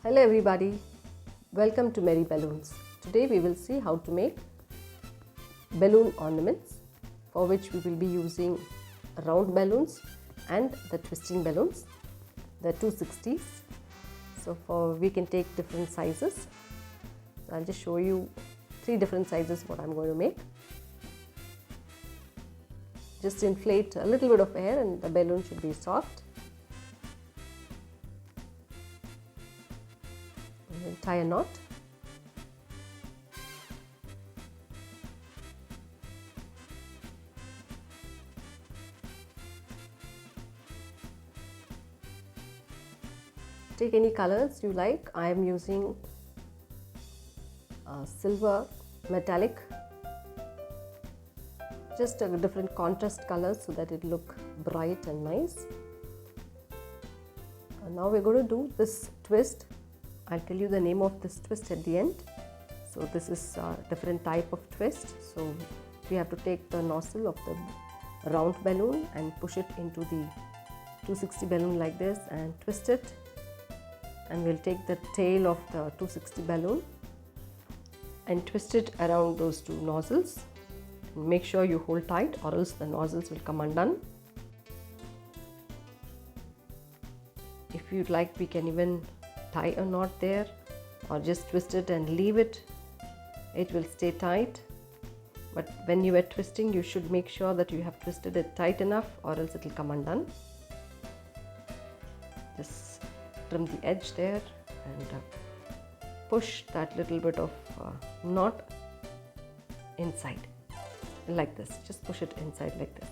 Hello everybody, welcome to Merry Balloons. Today we will see how to make balloon ornaments, for which we will be using round balloons and the twisting balloons, the 260s. So we can take different sizes. So I'll just show you 3 different sizes what I'm going to make. Just inflate a little bit of air and the balloon should be soft. And tie a knot. Take any colors you like. I am using silver metallic, just a different contrast colors so that it look bright and nice. And now we're going to do this twist. I'll tell you the name of this twist at the end. So this is a different type of twist. So we have to take the nozzle of the round balloon and push it into the 260 balloon like this and twist it. And we'll take the tail of the 260 balloon and twist it around those 2 nozzles. And make sure you hold tight or else the nozzles will come undone. If you'd like, we can even tie a knot there or just twist it and leave it. It will stay tight, but when you are twisting you should make sure that you have twisted it tight enough or else it will come undone. Just trim the edge there and push that little bit of knot inside like this. Just push it inside like this.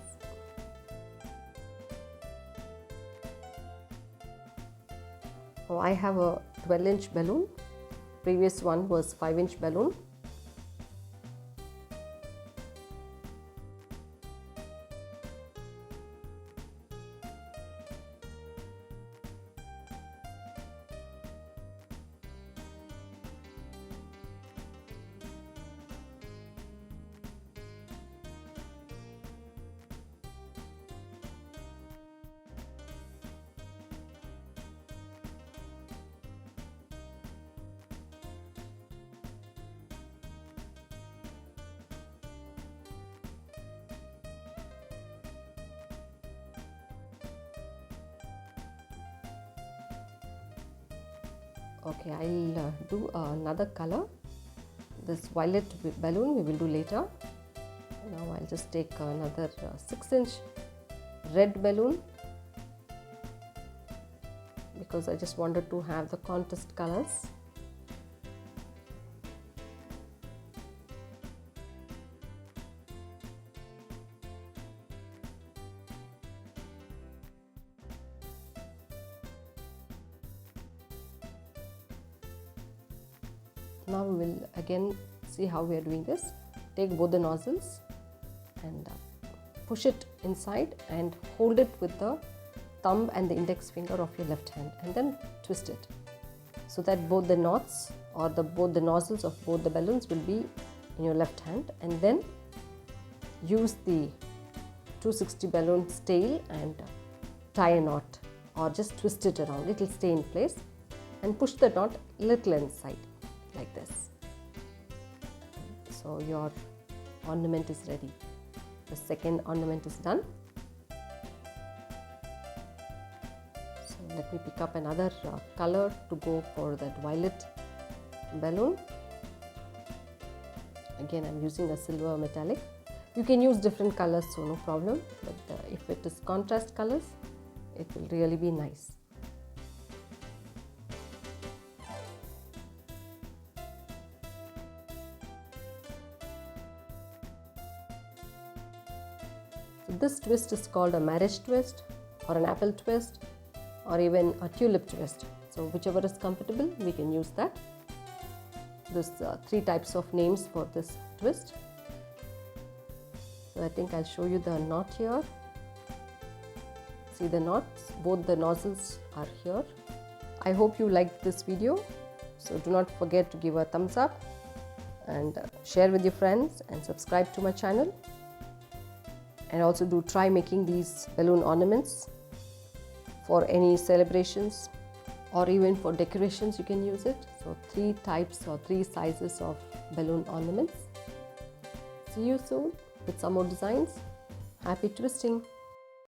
Now I have a 12-inch balloon. Previous one was 5-inch balloon. Okay, I'll do another color. This violet balloon we will do later. Now I'll just take another 6-inch red balloon because I just wanted to have the contrast colors. Now we will again see how we are doing this. Take both the nozzles and push it inside and hold it with the thumb and the index finger of your left hand and then twist it so that both the knots or both the nozzles of both the balloons will be in your left hand, and then use the 260 balloon's tail and tie a knot or just twist it around. It will stay in place, and push the knot little inside like this. So your ornament is ready. The second ornament is done. So let me pick up another color to go for that violet balloon. Again, I'm using a silver metallic. You can use different colors, so no problem, but if it is contrast colors, it will really be nice. This twist is called a marriage twist or an apple twist or even a tulip twist. So whichever is comfortable, we can use that. There's 3 types of names for this twist. So I think I'll show you the knot here. See the knots, both the nozzles are here. I hope you liked this video. So do not forget to give a thumbs up and share with your friends and subscribe to my channel. And also do try making these balloon ornaments for any celebrations or even for decorations you can use it. So 3 types or 3 sizes of balloon ornaments. See you soon with some more designs. Happy twisting!